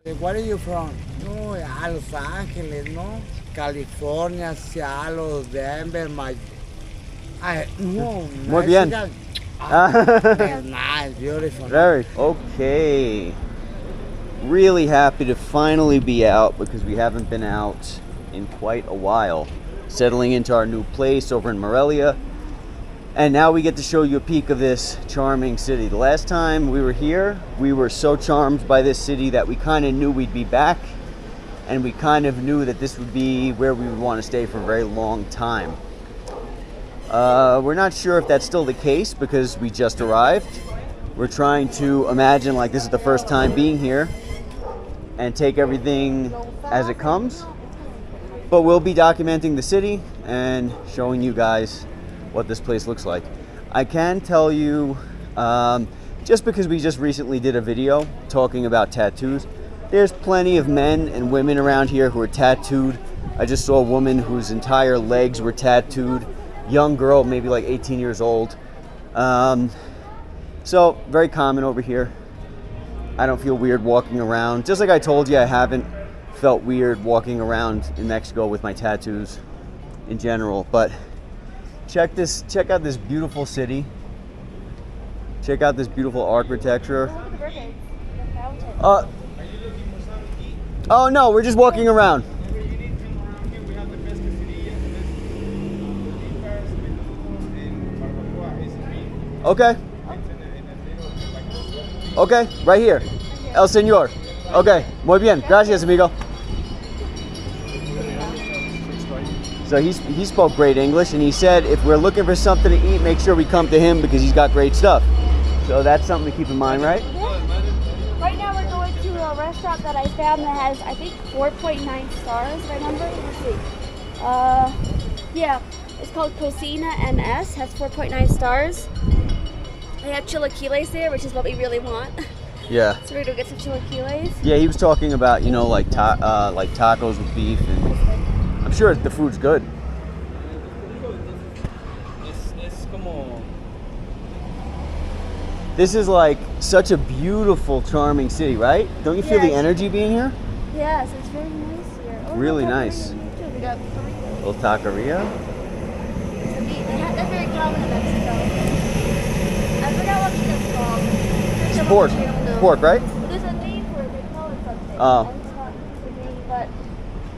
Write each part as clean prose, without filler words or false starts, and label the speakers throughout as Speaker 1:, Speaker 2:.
Speaker 1: Where are you from? No, Los Angeles, no? California, Seattle, Denver, no,
Speaker 2: Muy bien.
Speaker 1: That's nice, beautiful.
Speaker 2: Very. Okay. Really happy to finally be out because we haven't been out in quite a while. Settling into our new place over in Morelia. And now we get to show you a peek of this charming city. The last time we were here, we were so charmed by this city that we kind of knew we'd be back. And we kind of knew that this would be where we would want to stay for a very long time. We're not sure if that's still the case because we just arrived. We're trying to imagine like this is the first time being here and take everything as it comes. But we'll be documenting the city and showing you guys what this place looks like. I can tell you, just because we just recently did a video talking about tattoos, there's plenty of men and women around here who are tattooed. I just saw a woman whose entire legs were tattooed. Young girl, maybe like 18 years old. So very common over here. I don't feel weird walking around. Just like I told you, I haven't felt weird walking around in Mexico with my tattoos in general. But check out this beautiful city. Check out this beautiful architecture. Oh no, we're just walking around. Okay. Okay, right here. El Señor. Okay, muy bien. Gracias, amigo. So he spoke great English, and he said if we're looking for something to eat, make sure we come to him because he's got great stuff. So that's something to keep in mind, right?
Speaker 3: Yeah. Right now we're going to a restaurant that I found that has, I think, 4.9 stars, if I remember. Let's see. Yeah, it's called Cocina S, has 4.9 stars. They have chilaquiles there, which is what we really want.
Speaker 2: Yeah.
Speaker 3: So we're gonna get some chilaquiles.
Speaker 2: Yeah, he was talking about, you know, like tacos with beef, and I'm sure the food's good. This is like such a beautiful, charming city, right? Don't you feel the energy being here?
Speaker 3: Yes, it's very nice here. Oh,
Speaker 2: really nice.
Speaker 3: We got
Speaker 2: Little taqueria.
Speaker 3: That's very common in Mexico. I forgot what it's called.
Speaker 2: It's pork. Pork, right?
Speaker 3: There's a name for it. They call it something.
Speaker 2: Oh.
Speaker 3: It's not the name, but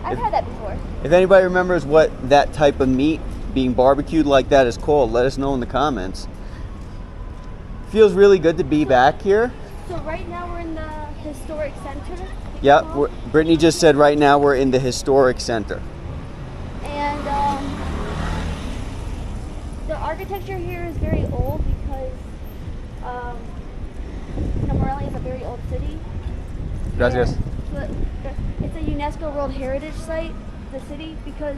Speaker 3: I've had that before.
Speaker 2: If anybody remembers what that type of meat being barbecued like that is called, let us know in the comments. Feels really good to be back here.
Speaker 3: So right now we're in the historic center.
Speaker 2: Yeah, Brittany just said right now we're in the historic center.
Speaker 3: And the architecture here is very old because Morelia is a very old city.
Speaker 2: Gracias.
Speaker 3: It's a UNESCO World Heritage Site, the city, because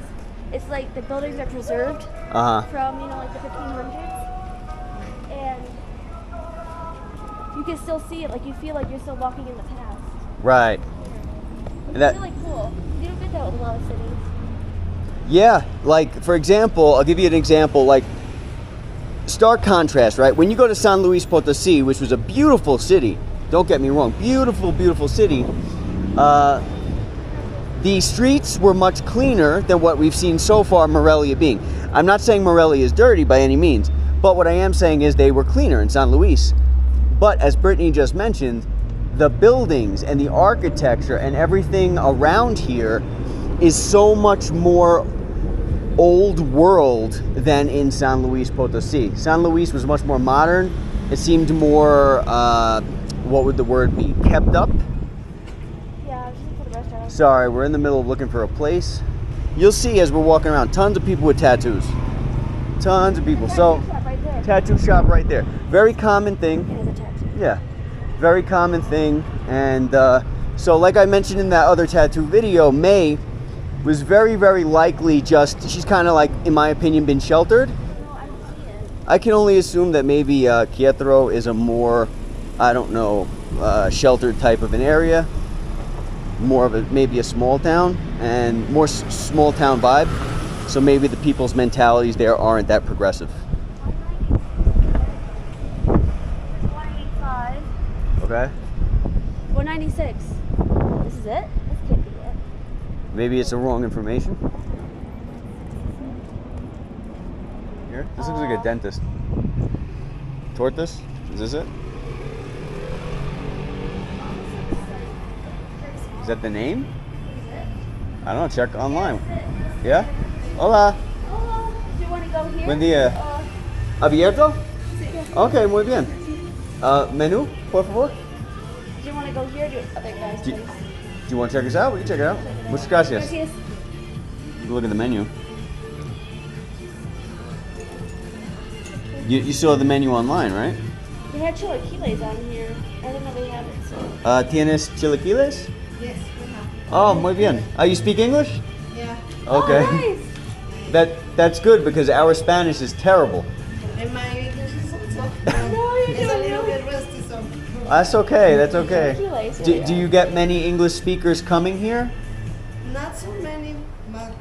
Speaker 3: it's like the buildings are preserved from, you know, like the 1500s. And you can still see it, like you feel like you're still walking in the past.
Speaker 2: Right.
Speaker 3: Which is really cool. You don't get that with a lot of cities.
Speaker 2: Yeah, like for example, I'll give you an example, like stark contrast, right? When you go to San Luis Potosí, which was a beautiful city, don't get me wrong, beautiful, beautiful city, the streets were much cleaner than what we've seen so far Morelia being. I'm not saying Morelia is dirty by any means, but what I am saying is they were cleaner in San Luis. But as Brittany just mentioned, the buildings and the architecture and everything around here is so much more old world than in San Luis Potosí. San Luis was much more modern. It seemed more, what would the word be, kept up?
Speaker 3: Yeah, I was just for the restaurant.
Speaker 2: Sorry, we're in the middle of looking for a place. You'll see as we're walking around, tons of people with tattoos. Tons of people. So, tattoo shop right there. Very common thing.
Speaker 3: It is a tattoo.
Speaker 2: Yeah, very common thing. And so like I mentioned in that other tattoo video, May was very, very likely just, she's kind of like, in my opinion, been sheltered.
Speaker 3: No, I don't see it.
Speaker 2: I can only assume that maybe Querétaro is a more, I don't know, sheltered type of an area. More of a, maybe a small town and more small town vibe. So maybe the people's mentalities there aren't that progressive.
Speaker 3: 185.
Speaker 2: Okay.
Speaker 3: 196. it? This can't be it.
Speaker 2: Maybe it's the wrong information. Here, this looks like a dentist. Tortoise? Is this it? Is that the name? I don't know, check online. Yeah? Hola.
Speaker 3: Hola. Do you want to go here?
Speaker 2: Buen día. ¿Abierto? Okay, muy bien. Menú, por favor.
Speaker 3: Do you want to go here? Okay, guys,
Speaker 2: Do
Speaker 3: please.
Speaker 2: you want to check this out? We can check it out. Muchas gracias.
Speaker 3: Gracias.
Speaker 2: You look at the menu. You saw the menu online, right?
Speaker 3: They had chilaquiles on here. I didn't know they had it. So.
Speaker 2: ¿Tienes chilaquiles?
Speaker 4: Yes, we have.
Speaker 2: Oh, muy bien. You speak English?
Speaker 4: Yeah.
Speaker 2: Okay.
Speaker 3: Oh, nice.
Speaker 2: That's good because our Spanish is terrible.
Speaker 4: And my English is also
Speaker 3: It's
Speaker 4: a little bit rusty, so.
Speaker 2: That's okay. That's okay.
Speaker 3: Chilaquiles,
Speaker 2: Do you get many English speakers coming here?
Speaker 4: Not so many, but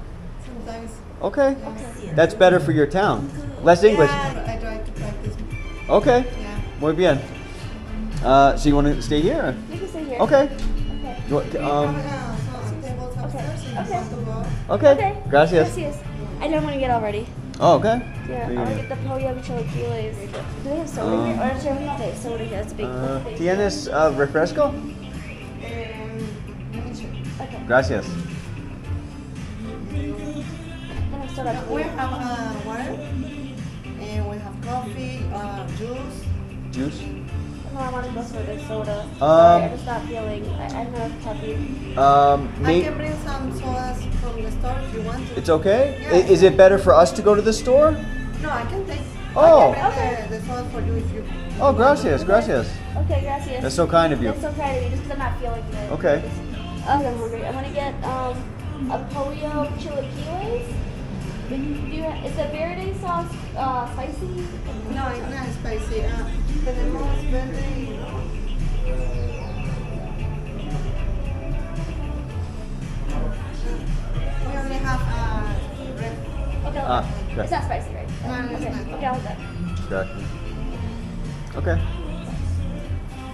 Speaker 4: sometimes.
Speaker 2: Okay. That's better for your town. Less English.
Speaker 4: Yeah, I try to practice.
Speaker 2: Okay.
Speaker 4: Yeah.
Speaker 2: Muy bien. So you want to stay here?
Speaker 3: You can stay here.
Speaker 2: Okay.
Speaker 3: Okay.
Speaker 2: You want-
Speaker 4: We have some tables upstairs if you
Speaker 3: Okay.
Speaker 4: want to go.
Speaker 2: Okay. Gracias.
Speaker 3: Gracias. I know I'm gonna get already.
Speaker 2: Oh, okay.
Speaker 3: Yeah, I
Speaker 2: Yeah.
Speaker 3: want to get the pollo chilaquiles. Do they have soda here? Or actually, no, they have soda here. That's a big thing.
Speaker 2: ¿Tienes refresco?
Speaker 4: Let me check.
Speaker 3: Okay.
Speaker 2: Gracias.
Speaker 3: Then have soda.
Speaker 4: We have water, and we have coffee, juice.
Speaker 2: Juice?
Speaker 3: No, I want to go for the soda.
Speaker 2: Um,
Speaker 3: Sorry, I'm just not feeling. I'm not happy.
Speaker 4: I can bring some sodas from the store if you want to.
Speaker 2: It's okay?
Speaker 4: Yeah.
Speaker 2: Is it better for us to go to the store?
Speaker 4: No, I can take.
Speaker 2: Oh.
Speaker 4: I can bring the soda for you if you.
Speaker 2: Oh, gracias, gracias.
Speaker 3: Okay, gracias.
Speaker 2: That's so kind of you.
Speaker 3: That's so kind of me, just because I'm not feeling good.
Speaker 2: Okay.
Speaker 3: I'm hungry. I'm gonna get a pollo chilaquiles. Is the verde sauce spicy?
Speaker 4: No, it's not spicy. Tenemos verde y rojo. We only have red.
Speaker 3: Okay,
Speaker 2: Ah,
Speaker 3: okay.
Speaker 2: okay.
Speaker 3: It's not spicy, right?
Speaker 4: No, it's
Speaker 3: Okay,
Speaker 4: not.
Speaker 3: okay, I'll have that.
Speaker 2: Gotcha. Okay.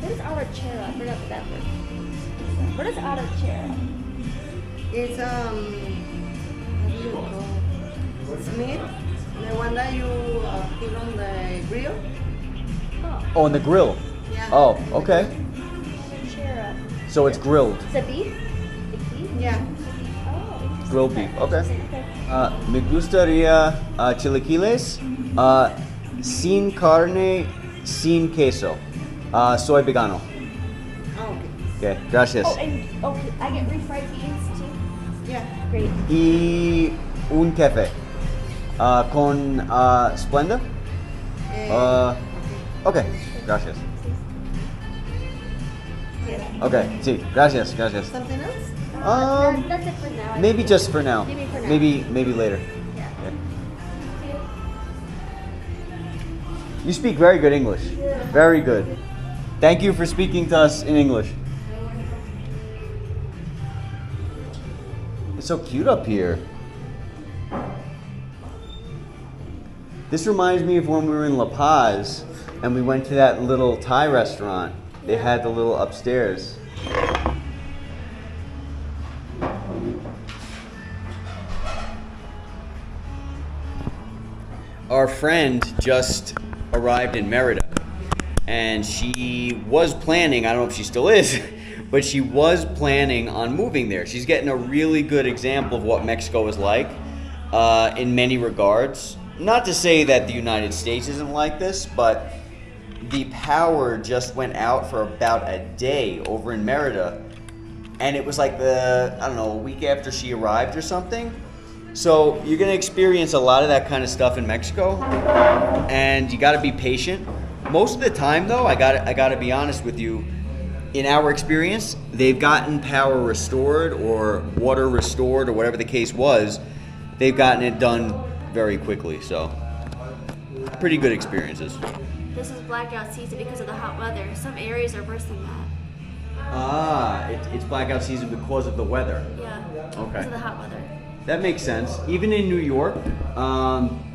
Speaker 3: What is arrachera? I forgot what that word. What is arrachera?
Speaker 4: It's how do you call it? Meat, the one that you put on the grill.
Speaker 3: Oh,
Speaker 2: Oh, on the grill.
Speaker 4: Yeah.
Speaker 2: Oh, okay.
Speaker 3: arrachera.
Speaker 2: So it's grilled.
Speaker 3: Is it beef? It's beef?
Speaker 4: Yeah.
Speaker 3: Oh, interesting.
Speaker 2: Grilled beef. Okay.
Speaker 3: Okay.
Speaker 2: Me gustaría chilaquiles sin carne, sin queso. Soy vegano.
Speaker 4: Oh, okay.
Speaker 2: Okay, gracias.
Speaker 3: Oh, and okay, I get refried beans too.
Speaker 4: Yeah.
Speaker 3: Great.
Speaker 2: Y un café con Splenda. Okay, gracias. Okay, sí, gracias, gracias.
Speaker 4: Something else?
Speaker 3: That's it for now.
Speaker 2: Maybe just for now.
Speaker 3: Maybe for now.
Speaker 2: Maybe later.
Speaker 3: Yeah.
Speaker 2: Yeah. You speak very good English. Very good. Thank you for speaking to us in English. It's so cute up here. This reminds me of when we were in La Paz and we went to that little Thai restaurant. They had the little upstairs. Our friend just arrived in Merida, and she was planning, I don't know if she still is, but she was planning on moving there. She's getting a really good example of what Mexico is like in many regards. Not to say that the United States isn't like this, but the power just went out for about a day over in Merida, and it was like a week after she arrived or something. So you're gonna experience a lot of that kind of stuff in Mexico, and you gotta be patient. Most of the time though, I gotta be honest with you, in our experience, they've gotten power restored or water restored or whatever the case was, they've gotten it done very quickly, so pretty good experiences.
Speaker 3: This is blackout season because of the hot weather. Some areas are worse than that.
Speaker 2: Ah, it's blackout season because of the weather.
Speaker 3: Yeah.
Speaker 2: Okay.
Speaker 3: Because of the hot weather.
Speaker 2: That makes sense. Even in New York,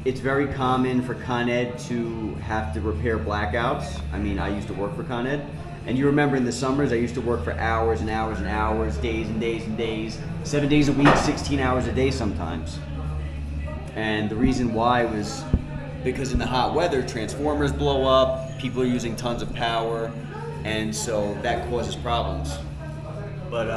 Speaker 2: it's very common for Con Ed to have to repair blackouts. I mean, I used to work for Con Ed, And you remember in the summers, I used to work for hours and hours and hours, days and days and days, 7 days a week, 16 hours a day sometimes. And the reason why was because in the hot weather, transformers blow up, people are using tons of power, and so that causes problems. But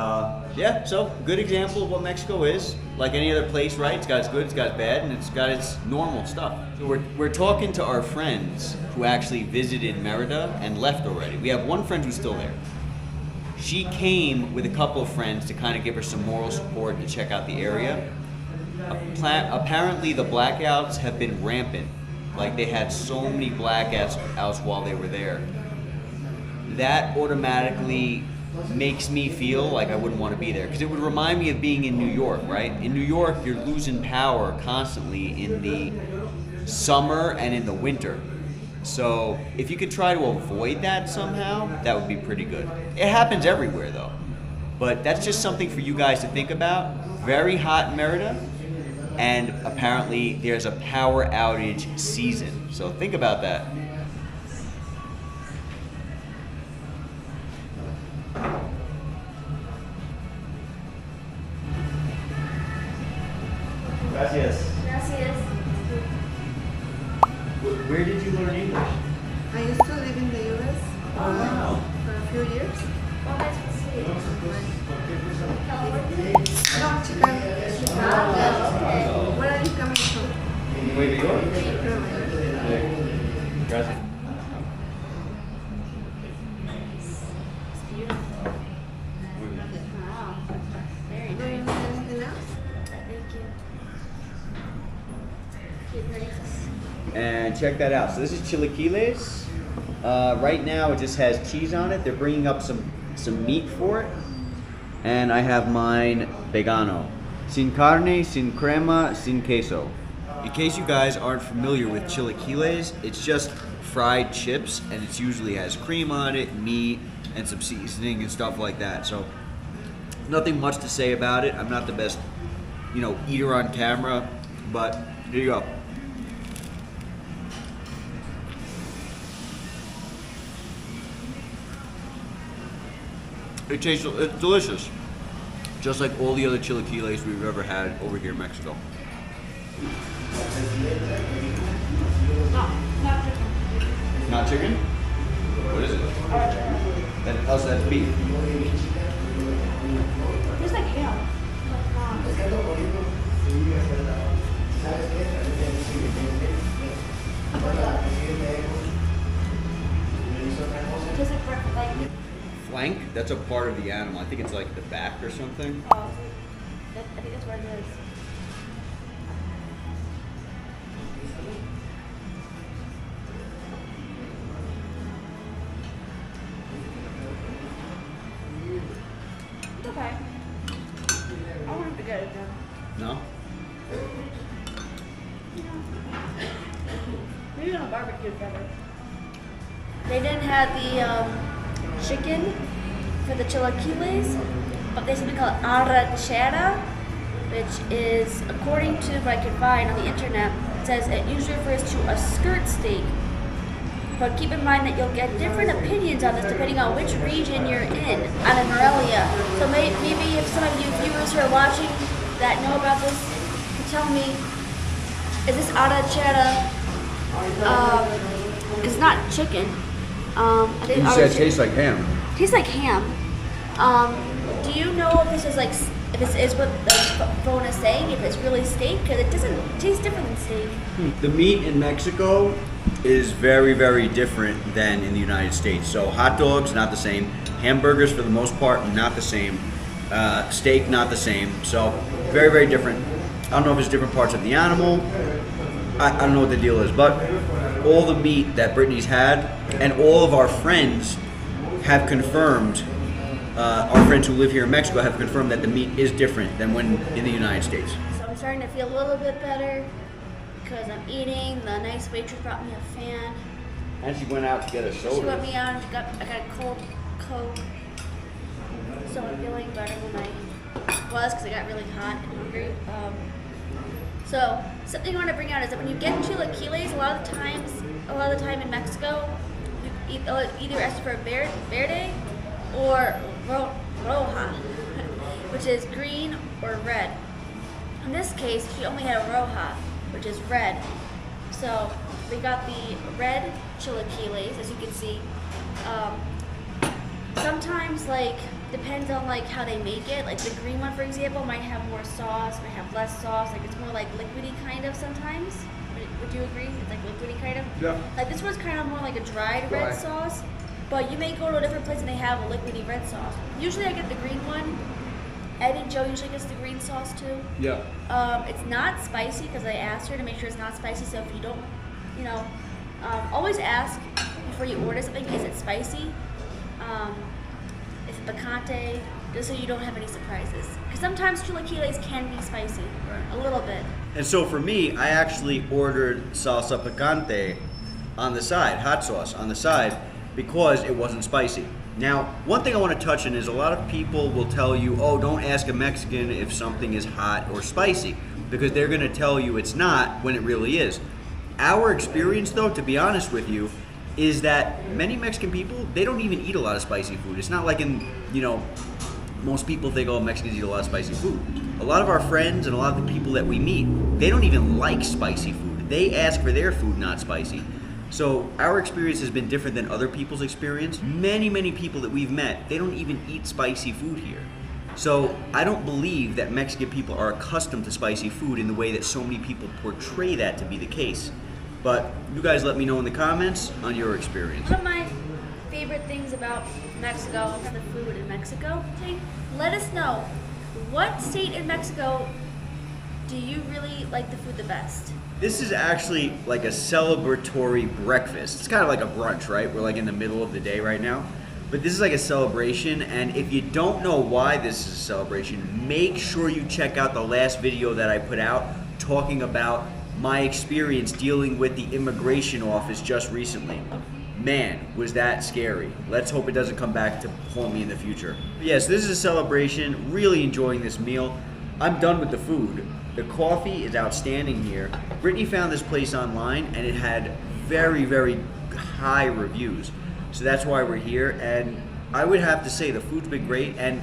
Speaker 2: yeah, so good example of what Mexico is. Like any other place, right? It's got its good, it's got its bad, and it's got its normal stuff. So we're talking to our friends who actually visited Merida and left already. We have one friend who's still there. She came with a couple of friends to kind of give her some moral support and to check out the area. Apparently the blackouts have been rampant. Like they had so many blackouts while they were there. That automatically makes me feel like I wouldn't want to be there, because it would remind me of being in New York, right? In New York, you're losing power constantly in the summer and in the winter. So if you could try to avoid that somehow, that would be pretty good. It happens everywhere though, but that's just something for you guys to think about. Very hot in Merida, and apparently there's a power outage season. So think about that. Gracias.
Speaker 3: Gracias.
Speaker 2: Where did you learn English?
Speaker 4: I used to live in the US for a few years.
Speaker 3: Oh, that's sweet. California?
Speaker 4: No, Chicago.
Speaker 3: Chicago.
Speaker 4: Where are you coming from?
Speaker 2: Wait, New York?
Speaker 4: From
Speaker 2: Gracias.
Speaker 3: Wow. Very
Speaker 4: Do you
Speaker 3: nice.
Speaker 4: need anything else?
Speaker 3: Thank you. Good night.
Speaker 2: And check that out. So this is Chilaquiles. Right now it just has cheese on it. They're bringing up some meat for it. And I have mine vegano. Sin carne, sin crema, sin queso. In case you guys aren't familiar with chilaquiles, it's just fried chips, and it usually has cream on it, meat, and some seasoning and stuff like that. So nothing much to say about it. I'm not the best, eater on camera, but here you go. It's delicious. Just like all the other chilaquiles we've ever had over here in Mexico. Not chicken? What is it? That's beef.
Speaker 3: It's like ham. Does it work like?
Speaker 2: Flank? That's a part of the animal. I think it's like the back or something.
Speaker 3: Oh, I think that's what it is. It's okay. I wouldn't forget it then.
Speaker 2: No?
Speaker 3: Maybe on a barbecue better. They didn't have the chicken for the chilaquiles, but there's something called arrachera, which is, according to what I could find on the internet, it says it usually refers to a skirt steak. But keep in mind that you'll get different opinions on this depending on which region you're in out of Morelia. So maybe if some of you viewers who are watching that know about this can tell me, is this arrachera? It's not chicken. I think
Speaker 2: You said it tastes like ham.
Speaker 3: Tastes like ham. Do you know if this is like, if this is what the phone is saying, if it's really steak? Because it doesn't taste different than steak.
Speaker 2: The meat in Mexico is very, very different than in the United States. So hot dogs, not the same. Hamburgers, for the most part, not the same. Steak, not the same. So very, very different. I don't know if it's different parts of the animal. I don't know what the deal is, but all the meat that Brittany's had, and all of our friends have confirmed, our friends who live here in Mexico have confirmed that the meat is different than when in the United States.
Speaker 3: So I'm starting to feel a little bit better because I'm eating. The nice waitress brought me a fan.
Speaker 2: And she went out to get a soda.
Speaker 3: She brought me out. I got a cold Coke. So I'm feeling better than I was because I got really hot and hungry. So something I want to bring out is that when you get chilaquiles, a lot of the time in Mexico, either ask for verde or roja, which is green or red. In this case, she only had a roja, which is red. So we got the red chilaquiles, as you can see. Sometimes, like, depends on like how they make it. Like the green one, for example, might have more sauce, might have less sauce. Like it's more like liquidy kind of sometimes. Would you agree? It's like liquidy kind of.
Speaker 1: Yeah.
Speaker 3: Like this one's kind of more like a dried red sauce. But you may go to a different place and they have a liquidy red sauce. Usually I get the green one. Eddie Joe usually gets the green sauce too.
Speaker 1: Yeah.
Speaker 3: It's not spicy because I asked her to make sure it's not spicy. So if you don't, always ask before you order something, is it spicy? Is it picante? Just so you don't have any surprises. Because sometimes chilaquiles can be spicy, a little bit.
Speaker 2: And so for me, I actually ordered salsa picante on the side, hot sauce on the side, because it wasn't spicy. Now, one thing I want to touch on is a lot of people will tell you, oh, don't ask a Mexican if something is hot or spicy, because they're going to tell you it's not when it really is. Our experience, though, to be honest with you, is that many Mexican people, they don't even eat a lot of spicy food. It's not like most people think, oh, Mexicans eat a lot of spicy food. A lot of our friends and a lot of the people that we meet, they don't even like spicy food. They ask for their food not spicy. So our experience has been different than other people's experience. Many people that we've met, they don't even eat spicy food here. So I don't believe that Mexican people are accustomed to spicy food in the way that so many people portray that to be the case. But you guys let me know in the comments on your experience.
Speaker 3: One of my favorite things about Mexico is the food in Mexico. Let us know, what state in Mexico do you really like the food the best?
Speaker 2: This is actually like a celebratory breakfast. It's kind of like a brunch, right? We're like in the middle of the day right now. But this is like a celebration, and if you don't know why this is a celebration, make sure you check out the last video that I put out talking about my experience dealing with the immigration office just recently. Man, was that scary. Let's hope it doesn't come back to haunt me in the future. But yes, this is a celebration, really enjoying this meal. I'm done with the food. The coffee is outstanding here. Brittany found this place online and it had very high reviews. So that's why we're here, and I would have to say the food's been great, and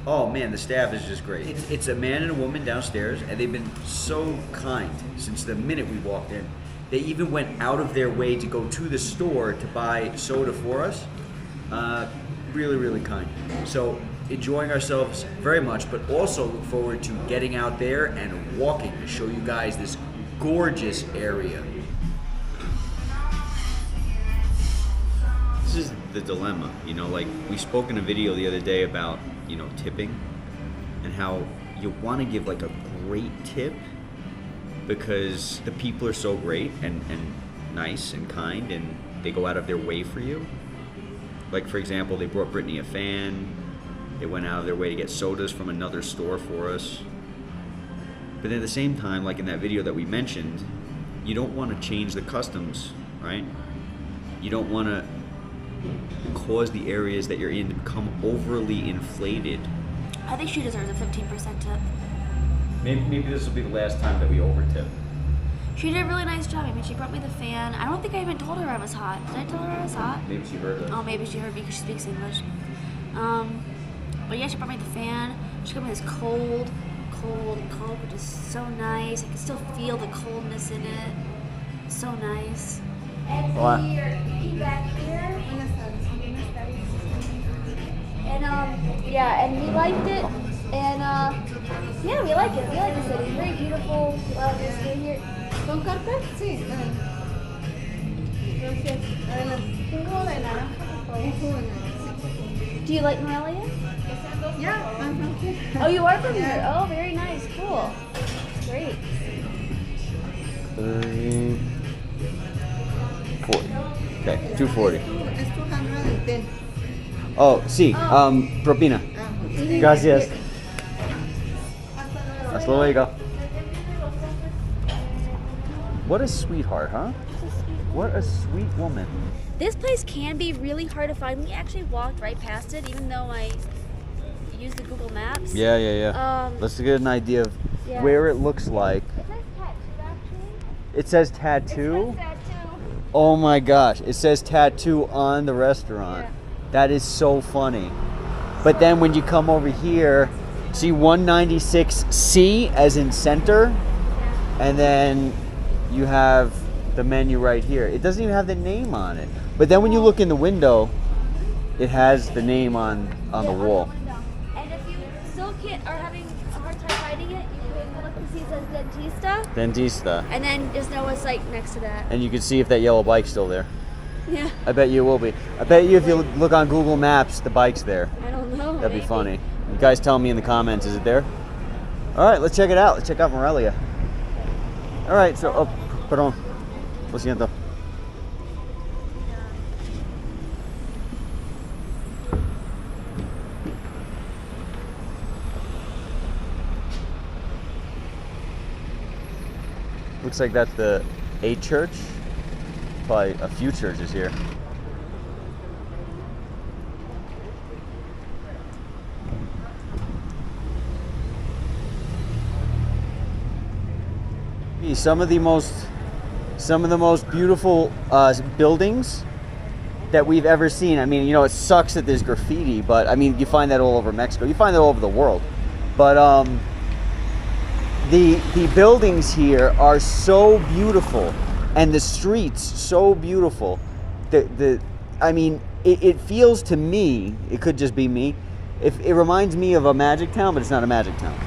Speaker 2: oh man, the staff is just great. It's a man and a woman downstairs, and they've been so kind since the minute we walked in. They even went out of their way to go to the store to buy soda for us. Really kind. So enjoying ourselves very much, but also look forward to getting out there and walking to show you guys this gorgeous area. This is the dilemma, like we spoke in a video the other day about, tipping and how you want to give like a great tip because the people are so great and nice and kind and they go out of their way for you. Like for example, they brought Brittany a fan, they went out of their way to get sodas from another store for us. But then at the same time, like in that video that we mentioned, you don't want to change the customs, right? You don't want to cause the areas that you're in to become overly inflated.
Speaker 3: I think she deserves a 15% tip.
Speaker 2: Maybe this will be the last time that we overtip.
Speaker 3: She did a really nice job. I mean, she brought me the fan. I don't think I even told her I was hot. Did I tell her I was hot?
Speaker 2: Maybe she heard it.
Speaker 3: Oh, maybe she heard me because she speaks English. But yeah, she brought me the fan. She got me this cold Coke, which is so nice. I can still feel the coldness in it. So nice. And
Speaker 2: what?
Speaker 3: he back here. And and we liked it. And yeah, we like it. We like the city. It's very beautiful. A lot of history here.
Speaker 4: ¿Con cartas? Sí. Gracias. Jugo de naranja, por favor.
Speaker 3: Do you like Morelia?
Speaker 4: Yeah, I'm from here.
Speaker 3: Oh, you are from here? Oh, very nice. Cool. Great.
Speaker 2: 30, 40. Okay, 240.
Speaker 4: It's 210.
Speaker 2: Oh, sí. Propina. Gracias. Hasta luego. What a sweetheart, huh? What a sweet woman.
Speaker 3: This place can be really hard to find. We actually walked right past it, even though I used the Google Maps.
Speaker 2: Yeah. Let's get an idea of where it looks like.
Speaker 3: It says tattoo, actually.
Speaker 2: It says tattoo?
Speaker 3: It says tattoo.
Speaker 2: Oh my gosh, it says tattoo on the restaurant.
Speaker 3: Yeah.
Speaker 2: That is so funny. But then when you come over here, see 196C as in center,
Speaker 3: Yeah.
Speaker 2: and then you have the menu right here. It doesn't even have the name on it. But then when you look in the window, it has the name on the wall.
Speaker 3: window. And if you still are having a hard time finding it, you can look and see it says Dentista.
Speaker 2: Dentista.
Speaker 3: And then just know what's like next to that.
Speaker 2: And you can see if that yellow bike's still there.
Speaker 3: Yeah.
Speaker 2: I bet you it will be. I bet you if you look on Google Maps, the bike's there.
Speaker 3: I don't know.
Speaker 2: That'd be
Speaker 3: maybe.
Speaker 2: funny. You guys tell me in the comments, is it there? All right, let's check it out. Let's check out Morelia. All right, so, oh, perdón. Lo siento. Looks like that's the A church. Probably a few churches here. Some of the most beautiful buildings that we've ever seen. I mean, you know, it sucks that there's graffiti, but I mean, you find that all over Mexico. You find that all over the world. But the buildings here are so beautiful, and the streets so beautiful. I mean, it feels to me, it could just be me, it reminds me of a magic town, but it's not a magic town.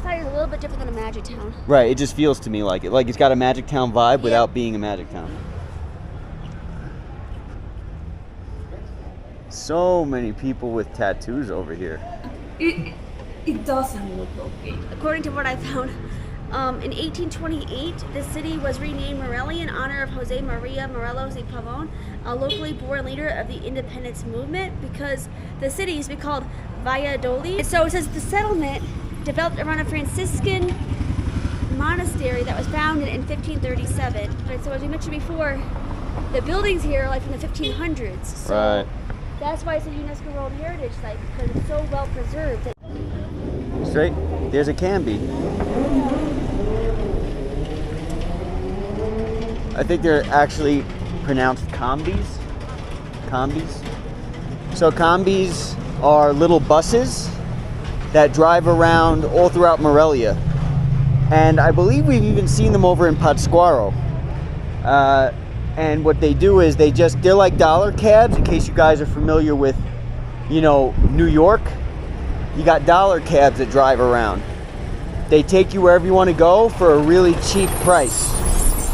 Speaker 3: A little bit different than a magic town.
Speaker 2: Right, it just feels to me like it. Like it's got a magic town vibe without being a magic town. So many people with tattoos over here.
Speaker 3: It doesn't look okay. According to what I found, in 1828, the city was renamed Morelia in honor of Jose Maria Morelos y Pavon, a locally born leader of the independence movement, because the city used to be called Valladolid. So it says the settlement developed around a Franciscan monastery that was founded in 1537. But so as we mentioned before, the buildings here are like from the 1500s. So
Speaker 2: Right.
Speaker 3: that's why it's a UNESCO World Heritage Site, because it's so well preserved.
Speaker 2: Straight, there's a Canby. I think they're actually pronounced combis. Combis. So combis are little buses that drive around all throughout Morelia. And I believe we've even seen them over in Pátzcuaro. And what they do is they're like dollar cabs, in case you guys are familiar with, you know, New York. You got dollar cabs that drive around. They take you wherever you want to go for a really cheap price.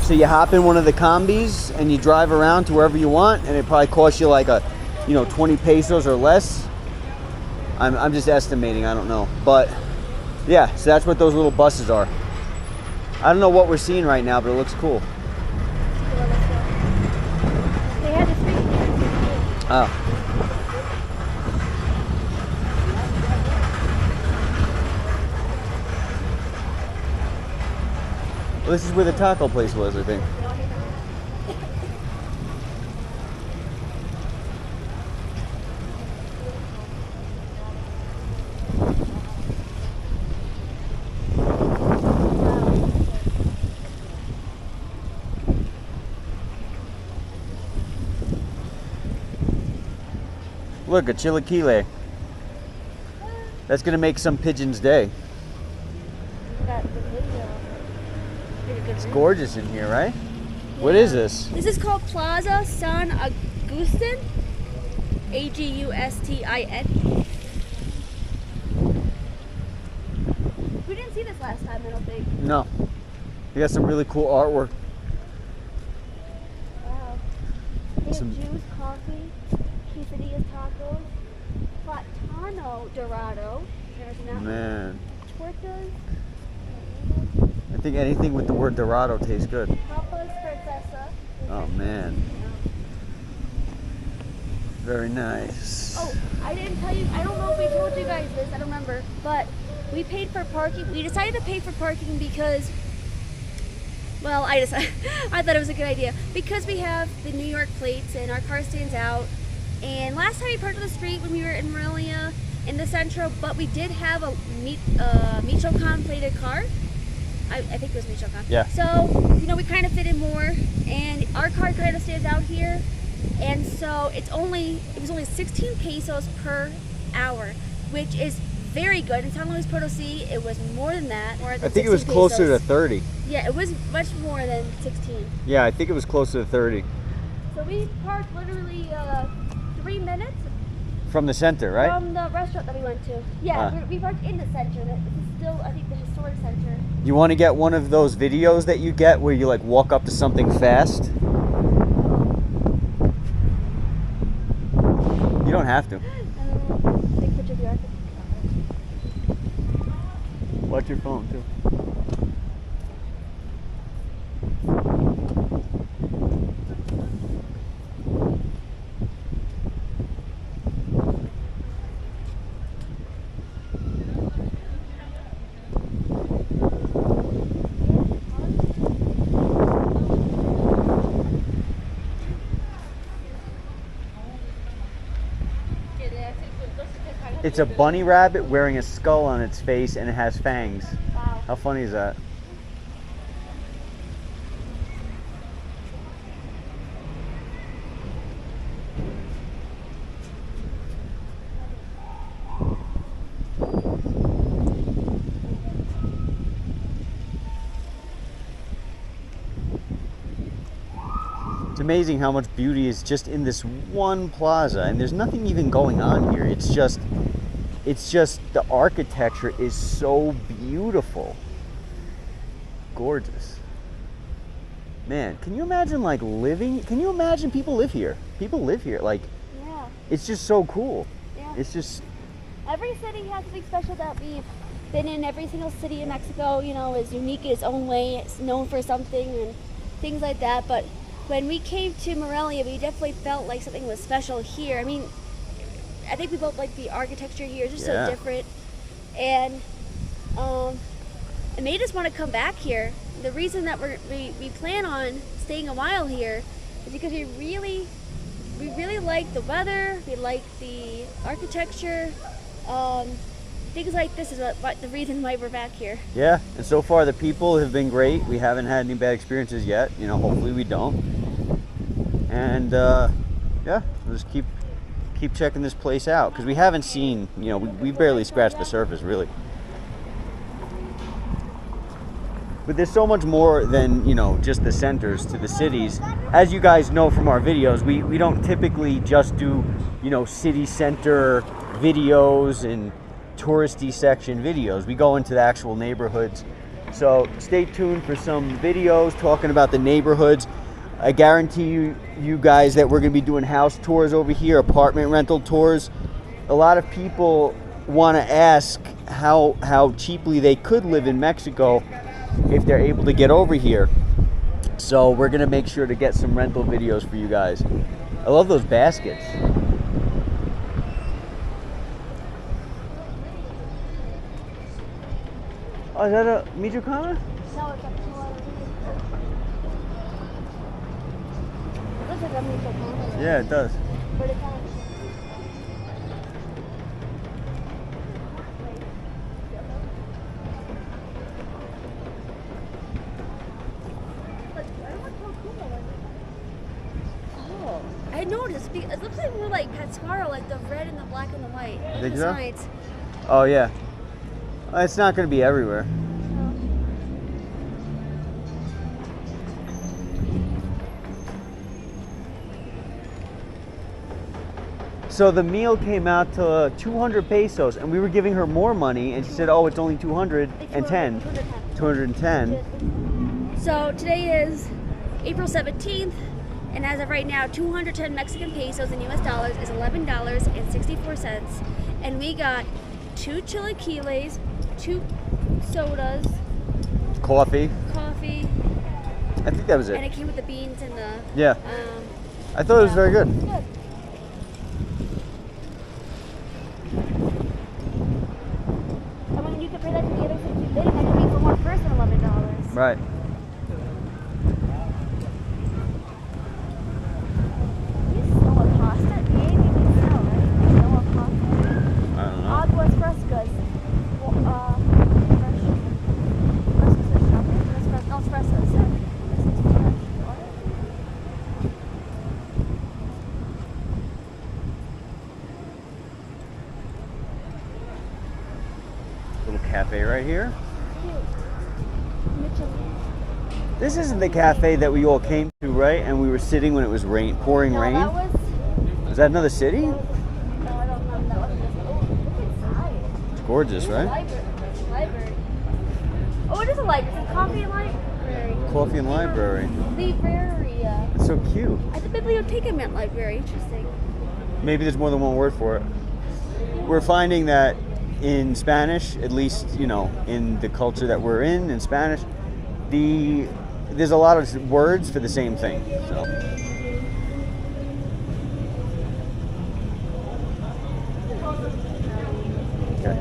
Speaker 2: So you hop in one of the combis and you drive around to wherever you want, and it probably costs you like 20 pesos or less. I'm just estimating, I don't know. But yeah, so that's what those little buses are. I don't know what we're seeing right now, but it looks cool.
Speaker 3: They had the street here.
Speaker 2: Oh. Well, this is where the taco place was, I think. Look, a chilaquile. That's gonna make some pigeon's day. It's gorgeous in here, right? Yeah. What is this?
Speaker 3: This is called Plaza San Agustin. Agustin. We didn't see this last time, I don't think.
Speaker 2: No. You got some really cool artwork.
Speaker 3: Wow. They have juice, coffee, quesadillas, tacos, platano dorado. There's that.
Speaker 2: Man.
Speaker 3: Tortas.
Speaker 2: I think anything with the word dorado tastes good.
Speaker 3: Papas Princesa.
Speaker 2: Oh man. Very nice.
Speaker 3: Oh, I didn't tell you, I don't know if we told you guys this, I don't remember, but we paid for parking. We decided to pay for parking because, well, I thought it was a good idea. Because we have the New York plates and our car stands out. And last time we parked on the street when we were in Morelia, in the Centro, but we did have a Michoacan plated car. I think it was Michoacan.
Speaker 2: Yeah.
Speaker 3: So, you know, we kind of fit in more, and our card kind of stands out here. And so it was only 16 pesos per hour, which is very good. In San Luis Potosí, it was more than that. More than
Speaker 2: I think it was closer to 30.
Speaker 3: Yeah, it was much more than 16.
Speaker 2: Yeah, I think it was closer to 30.
Speaker 3: So we parked literally 3 minutes
Speaker 2: From the center, right?
Speaker 3: from the restaurant that we went to. Yeah, we parked in the center. This is still, I think, the historic center.
Speaker 2: You want to get one of those videos that you get where you like walk up to something fast? You don't have to.
Speaker 3: Take a picture of the architect.
Speaker 2: Watch your phone too. It's a bunny rabbit wearing a skull on its face and it has fangs.
Speaker 3: Wow.
Speaker 2: How funny is that? It's amazing how much beauty is just in this one plaza, and there's nothing even going on here. It's just the architecture is so beautiful. Gorgeous. Man, can you imagine like living? Can you imagine people live here? People live here. Like,
Speaker 3: Yeah.
Speaker 2: it's just so cool.
Speaker 3: Yeah.
Speaker 2: It's just,
Speaker 3: Every city has something special that we've been in. Every single city in Mexico, you know, is unique in its own way. It's known for something and things like that. But when we came to Morelia, we definitely felt like something was special here. I mean, I think we both like the architecture here. It's just
Speaker 2: Yeah.
Speaker 3: so different. And it made us want to come back here. The reason that we plan on staying a while here is because we really like the weather. We like the architecture. Things like this is what the reason why we're back here.
Speaker 2: yeah. And so far the people have been great. We haven't had any bad experiences yet. You know, hopefully we don't. And yeah, we'll just keep checking this place out because we haven't seen, you know, we barely scratched the surface really. But there's so much more than, you know, just the centers to the cities. As you guys know from our videos, we don't typically just do, you know, city center videos and touristy section videos. We go into the actual neighborhoods. So stay tuned for some videos talking about the neighborhoods. I guarantee you guys that we're going to be doing house tours over here, apartment rental tours. A lot of people want to ask how cheaply they could live in Mexico if they're able to get over here. So we're going to make sure to get some rental videos for you guys. I love those baskets. Oh, is that a Michoacan?
Speaker 3: No, it's up to it looks like a Michoacan.
Speaker 2: Yeah, it does.
Speaker 3: But it's not. Oh, I noticed. It looks like more like Patscaro, like the red and the black and the white.
Speaker 2: I think
Speaker 3: the
Speaker 2: so?
Speaker 3: signs.
Speaker 2: Oh, yeah. It's not going to be everywhere.
Speaker 3: No.
Speaker 2: So the meal came out to 200 pesos, and we were giving her more money, and she said, oh, it's only 210. 210.
Speaker 3: So today is April 17th, and as of right now, 210 Mexican pesos in US dollars is $11.64. And we got 2 chilaquiles, 2 sodas,
Speaker 2: Coffee. I think that was
Speaker 3: and
Speaker 2: it.
Speaker 3: it came with the beans and the...
Speaker 2: Yeah. I thought it was very good.
Speaker 3: Good. And when you compare that to the other things we've been in, that could be for one person $11.
Speaker 2: Right.
Speaker 3: You smell a pasta? Maybe you can smell, right? You smell a pasta?
Speaker 2: I don't know.
Speaker 3: Aguas frescas. Fresh frescas are
Speaker 2: cafe right here.
Speaker 3: Mitchell.
Speaker 2: This isn't the cafe that we all came to, right? And we were sitting when it was pouring
Speaker 3: No,
Speaker 2: rain.
Speaker 3: that was.
Speaker 2: Was that another city?
Speaker 3: No, I don't know. That wasn't this. Oh, look inside.
Speaker 2: It's gorgeous,
Speaker 3: It's a
Speaker 2: right?
Speaker 3: library. Oh, it is a library. It's a coffee and library.
Speaker 2: Coffee and library.
Speaker 3: Libreria.
Speaker 2: It's so cute.
Speaker 3: I thought biblioteca meant library. Interesting.
Speaker 2: Maybe there's more than one word for it. We're finding that in Spanish, at least, you know, in the culture that we're in Spanish, there's a lot of words for the same thing. So. Okay.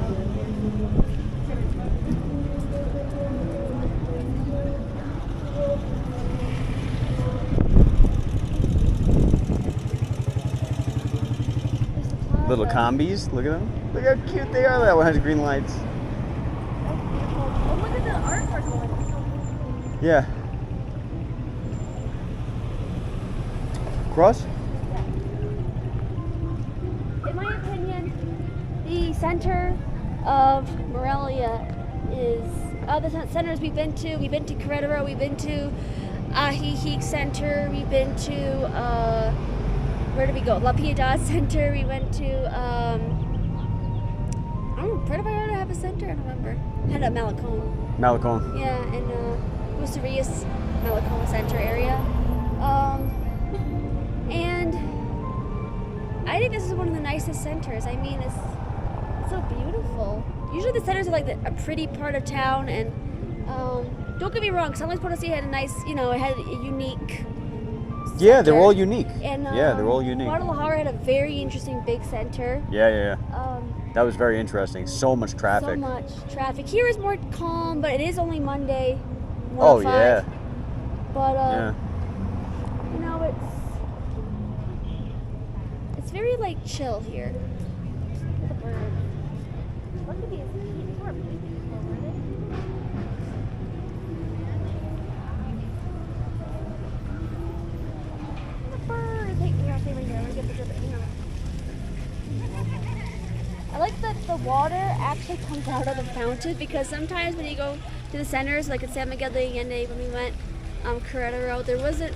Speaker 2: Little combis, look at them. Look how cute they are. That one has green lights.
Speaker 3: Oh, look at the artwork going.
Speaker 2: Yeah. Cross?
Speaker 3: In my opinion, the center of Morelia is the centers we've been to. We've been to Querétaro. We've been to Ajijic Center. We've been to where did we go? La Piedad Center. We went to I don't know. Puerto Vallarta have a center? I don't remember. Had a Malecón.
Speaker 2: Malecón.
Speaker 3: Yeah, in Costa Rica's Malecón Center area. And I think this is one of the nicest centers. I mean, it's so beautiful. Usually the centers are like a pretty part of town, and don't get me wrong, San Luis Potosí had a nice, it had a unique
Speaker 2: Yeah, they're
Speaker 3: center.
Speaker 2: all unique.
Speaker 3: And,
Speaker 2: yeah, they're all unique.
Speaker 3: Guadalajara had a very interesting big center.
Speaker 2: Yeah. That was very interesting. So much traffic.
Speaker 3: So much traffic. Here is more calm, but it is only Monday. 1
Speaker 2: Oh,
Speaker 3: to 5.
Speaker 2: yeah.
Speaker 3: But
Speaker 2: Yeah.
Speaker 3: it's very like chill here. The birds. Look at these. These are beautiful, aren't they? The birds. Hey, we're stay right here. I'm gonna get a picture of it. Hang on. I like that the water actually comes out of the fountain, because sometimes when you go to the centers, like in San Miguel de Allende when we went Querétaro, there wasn't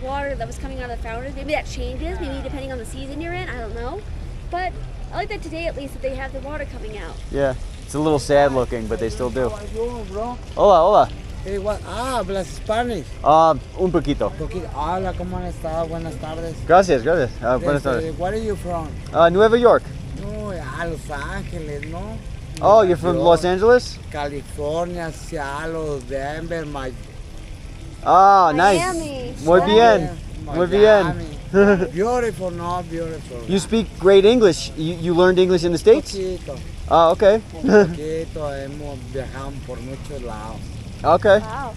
Speaker 3: water that was coming out of the fountain. Maybe that changes, maybe depending on the season you're in, I don't know. But I like that today at least that they have the water coming out.
Speaker 2: Yeah. It's a little sad looking, but they still do.
Speaker 1: How are you, bro?
Speaker 2: Hola.
Speaker 1: Hey, what? Hablas Spanish.
Speaker 2: Un poquito.
Speaker 1: Hola, ¿cómo han estado? Buenas tardes.
Speaker 2: Gracias. Buenas tardes.
Speaker 1: Where are you from?
Speaker 2: Nueva York.
Speaker 1: No, Los Ángeles, ¿no?
Speaker 2: Oh, you're from Los Angeles?
Speaker 1: California, Seattle, Denver,
Speaker 2: Nice.
Speaker 3: Miami.
Speaker 2: Muy bien. Muy bien.
Speaker 1: Beautiful, no? Beautiful.
Speaker 2: You speak great English. You learned English in the States?
Speaker 1: Poquito.
Speaker 2: Okay.
Speaker 1: Poquito, hemos viajado por muchos lados.
Speaker 2: Okay.
Speaker 3: Wow.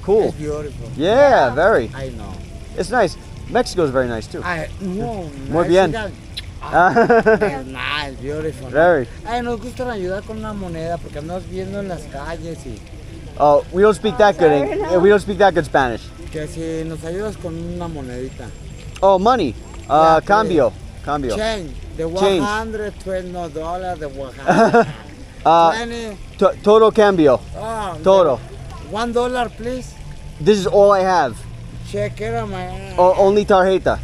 Speaker 2: Cool.
Speaker 1: It's beautiful.
Speaker 2: Yeah, very.
Speaker 1: I know.
Speaker 2: It's nice. Mexico's very nice too.
Speaker 1: No,
Speaker 2: Muy bien.
Speaker 1: It's nice, beautiful.
Speaker 2: Very.
Speaker 1: Ay, nos gusta ayudar con una moneda porque andamos viendo en las calles y
Speaker 2: Oh, we don't speak that good. We don't speak that good Spanish.
Speaker 1: que si nos ayudas con una monedita.
Speaker 2: Oh, money.
Speaker 1: Yeah,
Speaker 2: Cambio.
Speaker 1: Change. The
Speaker 2: Change.
Speaker 1: $120, the 100. 20.
Speaker 2: Todo cambio.
Speaker 1: Oh,
Speaker 2: Todo.
Speaker 1: $1, please.
Speaker 2: This is all I have.
Speaker 1: Check it out, my.
Speaker 2: Only tarjeta.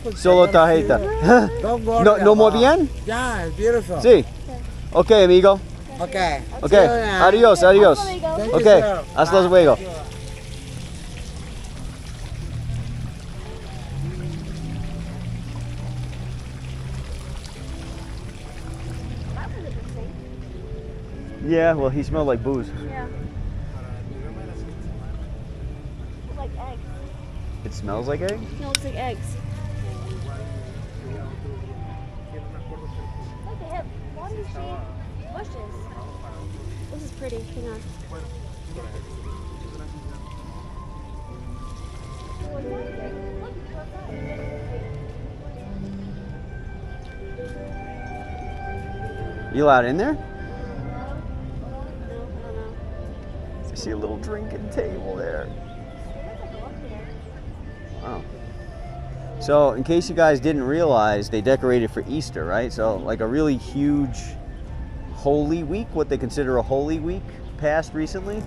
Speaker 1: Pues,
Speaker 2: Solo tarjeta.
Speaker 1: Don't worry
Speaker 2: No muy
Speaker 1: about-
Speaker 2: bien?
Speaker 1: Yeah, it's beautiful.
Speaker 2: Sí. Okay, amigo.
Speaker 1: Okay.
Speaker 2: Okay. Adios.
Speaker 1: Thank you,
Speaker 2: Okay.
Speaker 1: sir.
Speaker 2: Hasta luego.
Speaker 3: That was interesting.
Speaker 2: Yeah, well, he smelled like booze.
Speaker 3: Yeah. Like eggs.
Speaker 2: It smells like egg?
Speaker 3: Smells like eggs. Look, they have laundry-shaped bushes. This is pretty. Hang on. Look, it's outside.
Speaker 2: You allowed in there?
Speaker 3: No, I don't know.
Speaker 2: I see a little drinking table there. Wow. So, in case you guys didn't realize, they decorated for Easter, right? So, like a really huge Holy Week, what they consider a Holy Week, passed recently.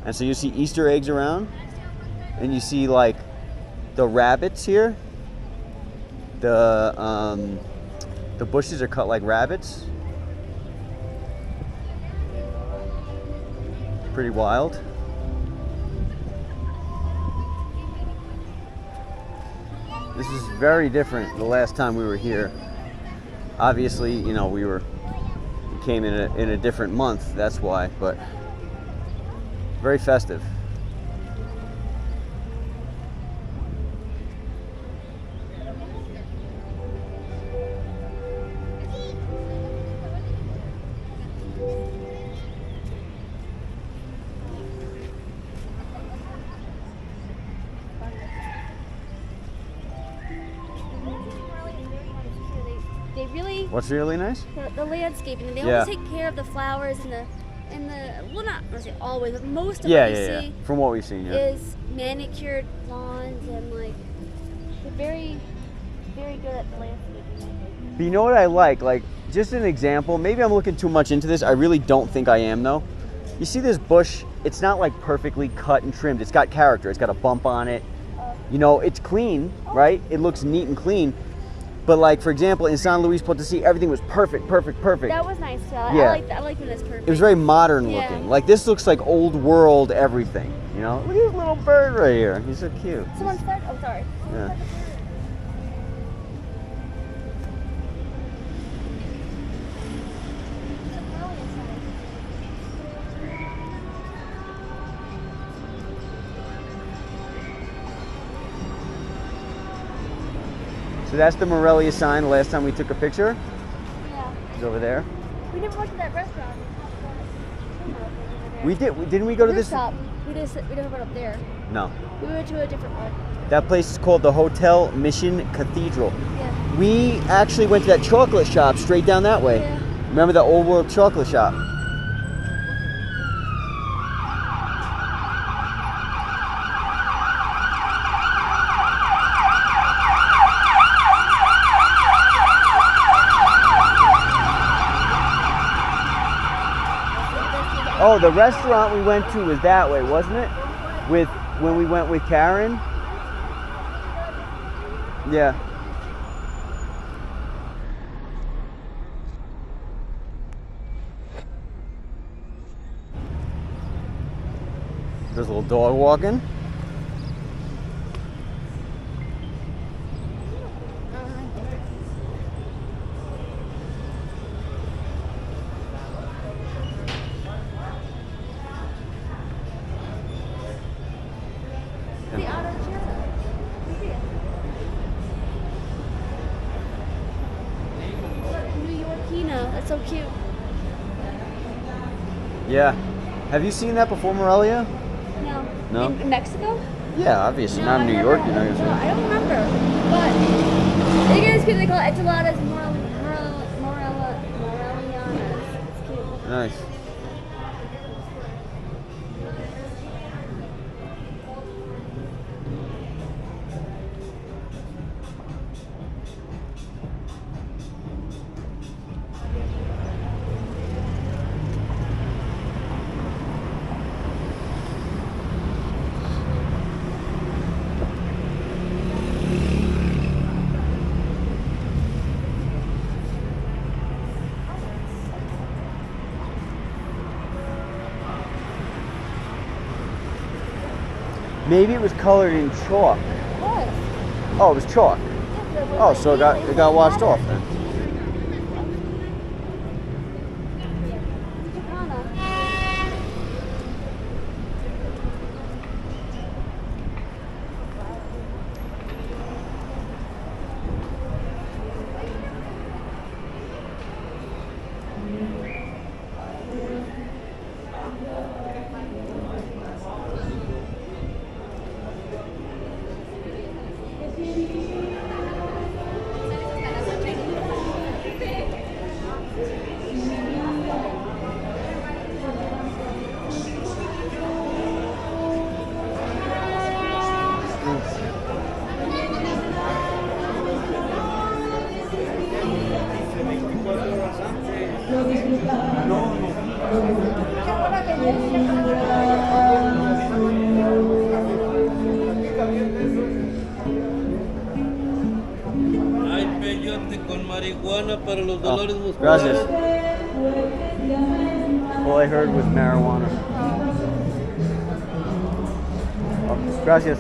Speaker 2: And so you see Easter eggs around, and you see like the rabbits here. The bushes are cut like rabbits. Pretty wild. This is very different the last time we were here. Obviously, you know, we came in a different month, that's why, but very festive.
Speaker 3: They really.
Speaker 2: What's really nice?
Speaker 3: The landscaping. And they always take care of the flowers and the well, not I say always, but most of what you see.
Speaker 2: From what we've seen,
Speaker 3: is manicured lawns and like they're very, very good at the landscaping.
Speaker 2: But you know what I like? Like, just an example. Maybe I'm looking too much into this. I really don't think I am though. You see this bush? It's not like perfectly cut and trimmed. It's got character. It's got a bump on it. You know, it's clean, right? It looks neat and clean. But like, for example, in San Luis Potosí, everything was perfect.
Speaker 3: That was nice.
Speaker 2: Yeah.
Speaker 3: I like when it's perfect.
Speaker 2: It was very modern looking. Like, this looks like old world everything, you know? Look at this little bird right here. He's so cute.
Speaker 3: Someone started, oh sorry.
Speaker 2: Yeah. So that's the Morelia sign. The last time we took a picture.
Speaker 3: Yeah.
Speaker 2: It's over there.
Speaker 3: We never went to that restaurant.
Speaker 2: We did. Didn't we go to this?
Speaker 3: We never went up there.
Speaker 2: No.
Speaker 3: We went to a different one.
Speaker 2: That place is called the Hotel Mission Cathedral.
Speaker 3: Yeah.
Speaker 2: We actually went to that chocolate shop straight down that way.
Speaker 3: Yeah.
Speaker 2: Remember the Old World chocolate shop? Oh, the restaurant we went to was that way, wasn't it? When we went with Karen? Yeah. There's a little dog walking.
Speaker 3: That's so cute.
Speaker 2: Yeah. Have you seen that before, Morelia?
Speaker 3: No.
Speaker 2: No?
Speaker 3: In Mexico?
Speaker 2: Yeah, obviously.
Speaker 3: No,
Speaker 2: not in New York, you know.
Speaker 3: No, I don't remember. But I think it's cute. They call it enchiladas Morelianas. It's cute.
Speaker 2: Nice. Maybe it was colored in chalk.
Speaker 3: What?
Speaker 2: Oh, it was chalk. Oh, so it got washed off then.
Speaker 5: Hay peyote con marihuana para los dolores musculares.
Speaker 2: Gracias. All I heard was marijuana. Oh, gracias.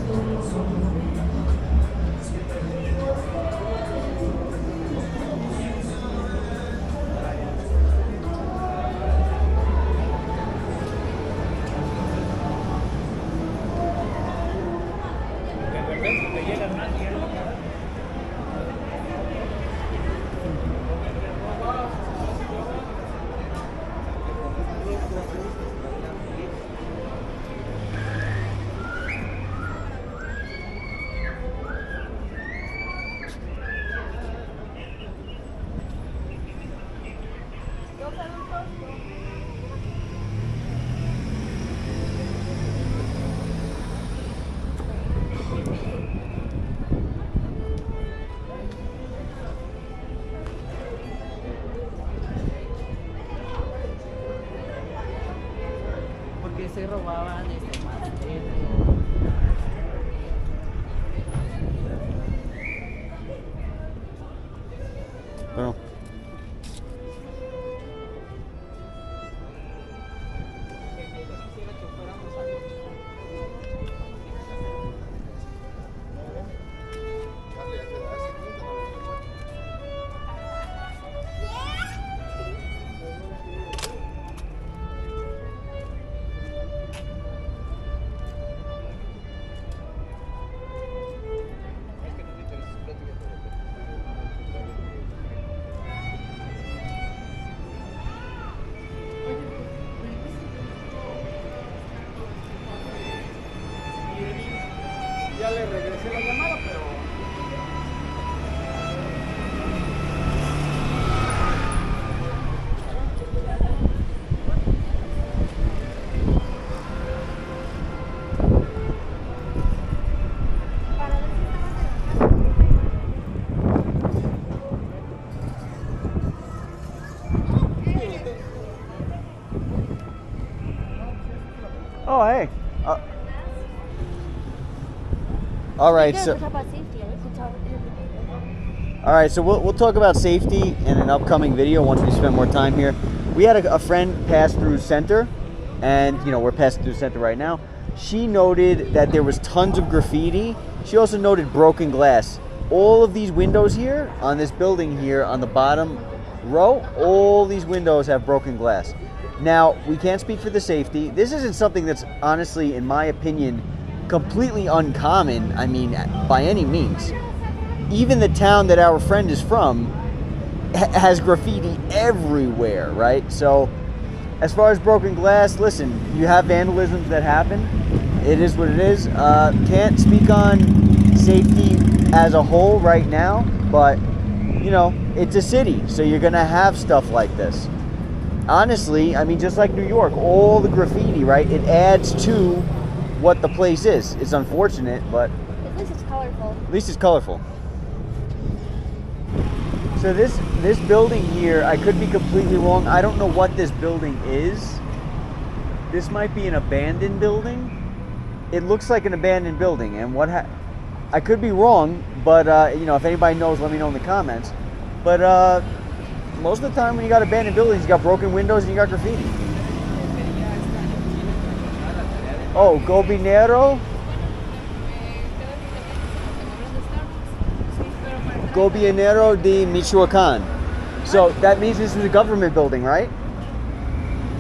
Speaker 6: Porque se robaban más.
Speaker 2: Bueno.
Speaker 1: Ya le regresé la llamada, pero...
Speaker 2: Oh, hey. All right, so all right, so we'll talk about safety in an upcoming video once we spend more time here. We had a friend pass through Centro, and we're passing through Centro right now. She noted that there was tons of graffiti. She also noted broken glass. All of these windows here on this building here on the bottom row, all these windows have broken glass. Now, we can't speak for the safety. This isn't something that's honestly, in my opinion, completely uncommon, by any means. Even the town that our friend is from has graffiti everywhere, right? So, as far as broken glass, listen, you have vandalisms that happen. It is what it is. Can't speak on safety as a whole right now, but, it's a city, so you're gonna have stuff like this. Honestly, just like New York, all the graffiti, right? It adds to what the place is. It's unfortunate, but
Speaker 3: at least it's colorful.
Speaker 2: At least it's colorful. So this building here, I could be completely wrong. I don't know what this building is. This might be an abandoned building. It looks like an abandoned building, and I could be wrong, but if anybody knows, let me know in the comments. But most of the time when you got abandoned buildings, you got broken windows and you got graffiti. Oh, Gobinero? Gobinero de Michoacan. So that means this is a government building, right?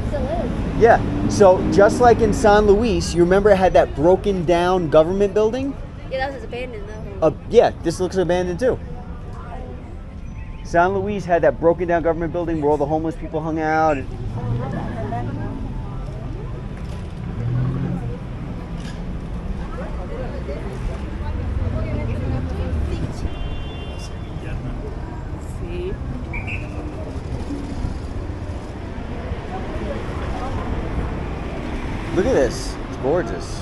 Speaker 3: Still is.
Speaker 2: Yeah. So just like in San Luis, you remember it had that broken down government building?
Speaker 3: Yeah, that was abandoned though.
Speaker 2: Yeah, this looks abandoned too. San Luis had that broken down government building where all the homeless people hung out. Look at this. It's gorgeous.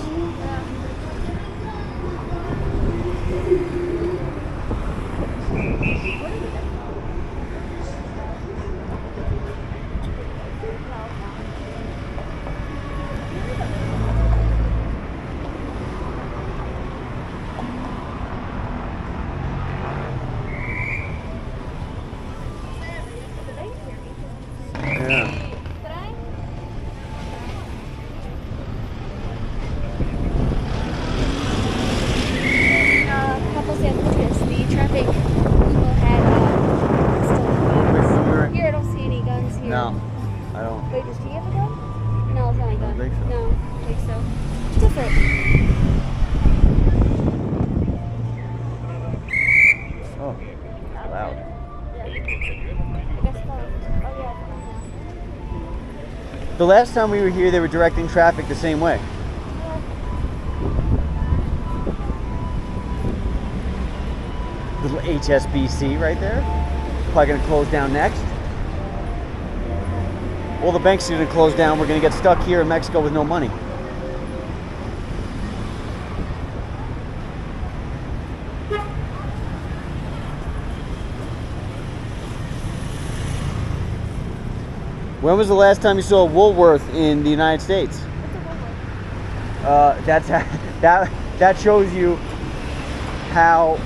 Speaker 2: Yeah.
Speaker 3: Couple sandwiches. The traffic people had stolen guns. Here, I don't see any guns here.
Speaker 2: No, I don't.
Speaker 3: Wait, does he have a gun? No, it's not a gun.
Speaker 2: I don't think so.
Speaker 3: No, I don't think so. It's different.
Speaker 2: Oh, loud.
Speaker 3: I guess so. Oh, yeah.
Speaker 2: The last time we were here, they were directing traffic the same way. Little HSBC right there. Probably gonna close down next. All the banks are gonna close down. We're gonna get stuck here in Mexico with no money. When was the last time you saw Woolworth in the United States? That shows you how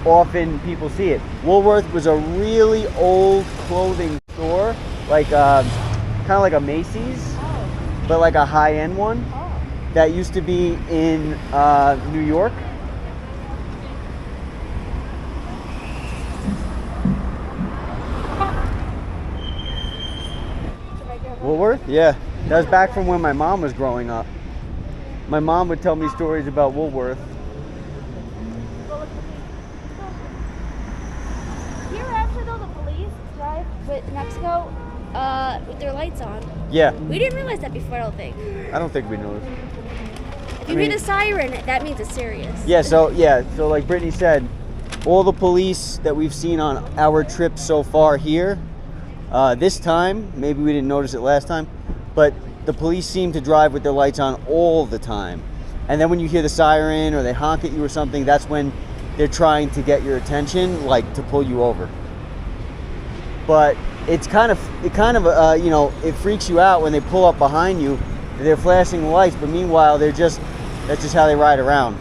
Speaker 2: often people see it. Woolworth was a really old clothing store, like kind of like a Macy's, but like a high-end one that used to be in New York. Woolworth? Yeah. That was back from when my mom was growing up. My mom would tell me stories about Woolworth.
Speaker 3: Here, actually, though, the police drive with Mexico with their lights on.
Speaker 2: Yeah.
Speaker 3: We didn't realize that before, I don't think.
Speaker 2: I don't think we noticed.
Speaker 3: If you hear the siren, that means it's serious.
Speaker 2: Yeah, so like Brittany said, all the police that we've seen on our trip so far here, this time, maybe we didn't notice it last time, but the police seem to drive with their lights on all the time. And then when you hear the siren or they honk at you or something, that's when they're trying to get your attention, like to pull you over. But it freaks you out when they pull up behind you. They're flashing the lights, but meanwhile, that's just how they ride around.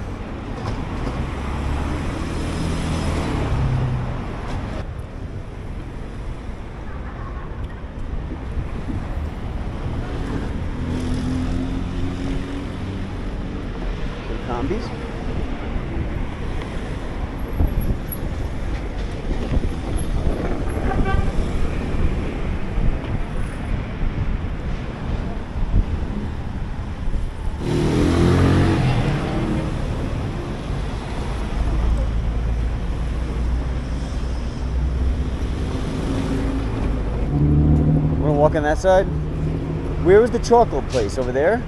Speaker 2: Combis. We're gonna walk on that side. Where was the chocolate place? Over there?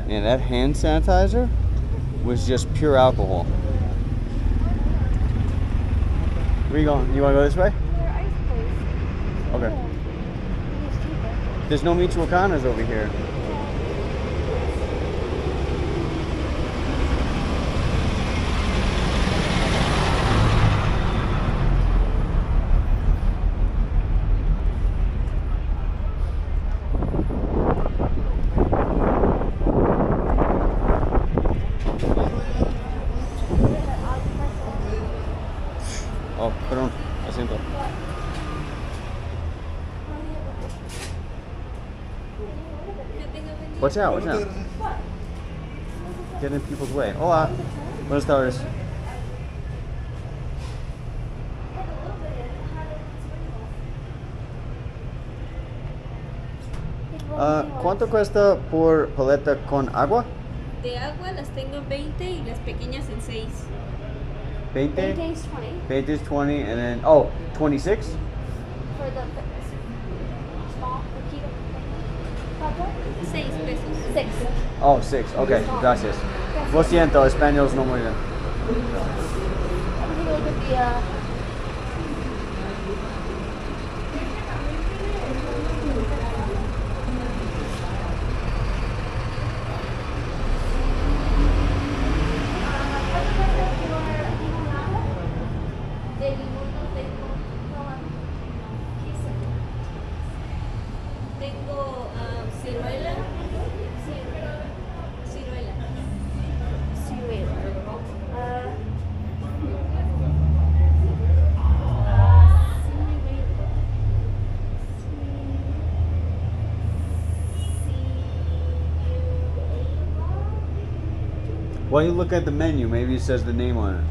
Speaker 2: And that hand sanitizer was just pure alcohol. Where are you going? You want to go this way? Okay. There's no Michoacanas over here. Oh, perdón, asiento. Watch out, watch out. Get in people's way. Hola. Buenas tardes. ¿Cuánto cuesta por paleta con agua?
Speaker 7: De agua las tengo en 20 y las pequeñas en 6.
Speaker 2: 20?
Speaker 3: 20 is 20.
Speaker 2: 20 is 20, and then, 26?
Speaker 3: For the small, the kilo.
Speaker 7: 6 pesos.
Speaker 3: 6.
Speaker 2: Oh, 6. Okay, gracias. Lo siento, español no muy bien.
Speaker 3: Let me take a look at the,
Speaker 2: Well, you look at the menu. Maybe it says the name on it.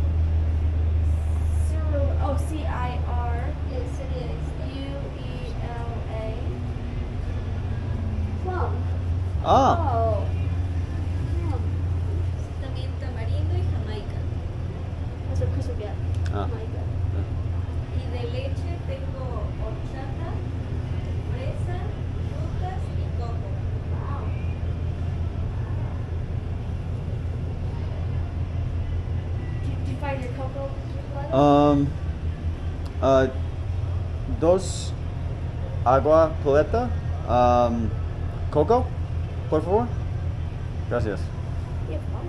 Speaker 3: CIR. Yes, it is. UELA. Plum.
Speaker 2: Ah.
Speaker 3: Oh. Plum.
Speaker 7: También tamarindo y jamaica.
Speaker 3: That's what Chris will get.
Speaker 2: Ah.
Speaker 3: Oh my God.
Speaker 7: Y de leche tengo horchata, fresa, frutas y coco.
Speaker 3: Wow. Did you find your cocoa?
Speaker 2: Dos agua paleta. Coco, por favor. Gracias.
Speaker 3: You have plum.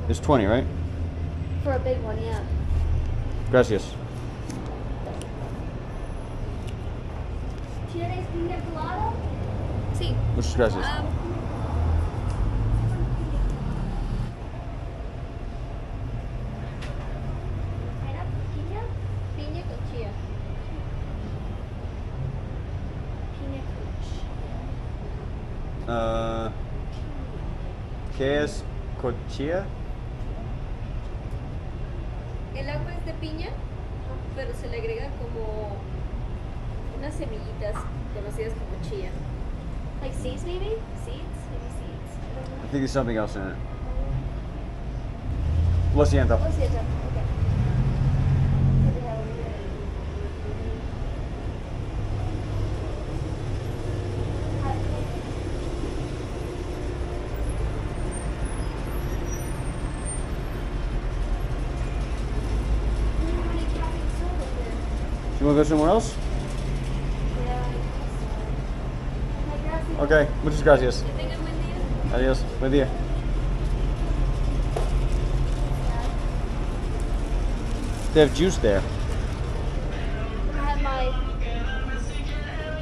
Speaker 2: It's 20, right?
Speaker 3: For a big one, yeah.
Speaker 2: Gracias.
Speaker 3: ¿Quieres piña colada?
Speaker 7: Sí.
Speaker 2: Muchas gracias.
Speaker 3: Piña?
Speaker 7: Piña con chía.
Speaker 3: Piña
Speaker 2: ¿Qué es cochilla?
Speaker 7: El agua es de piña, pero se le agrega como unas semillitas conocidas como chía.
Speaker 3: Like seeds, maybe? Seeds? Maybe seeds. I don't
Speaker 2: I
Speaker 3: know.
Speaker 2: think there's something else in it. Lo siento.
Speaker 3: Oh, sí, okay. What do we have over here? How many caffeine soda here?
Speaker 2: You want to go somewhere else?
Speaker 3: Yeah, I guess so.
Speaker 2: Okay, muchas gracias.
Speaker 7: Que tengan buen día.
Speaker 2: Adiós. Buen día. They have juice there.
Speaker 3: I have my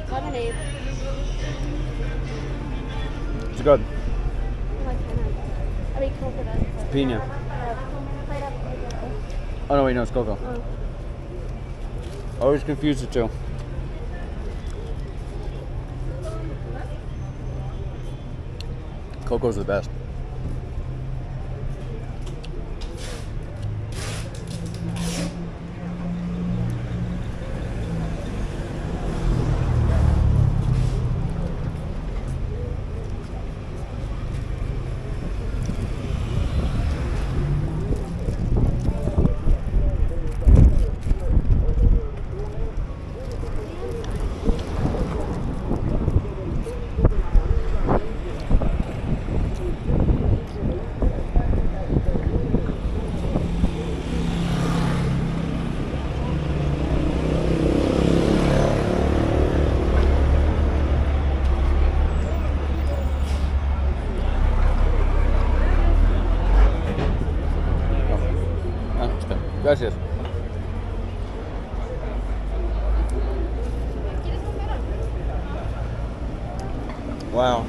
Speaker 3: lemonade.
Speaker 2: It's good.
Speaker 3: My pineapple. I mean coconut.
Speaker 2: Piña.
Speaker 3: Pineapple.
Speaker 2: Oh no, wait, no, it's cocoa.
Speaker 3: Oh.
Speaker 2: Always confuse the two. Cocoa's the best. Gracias. Wow.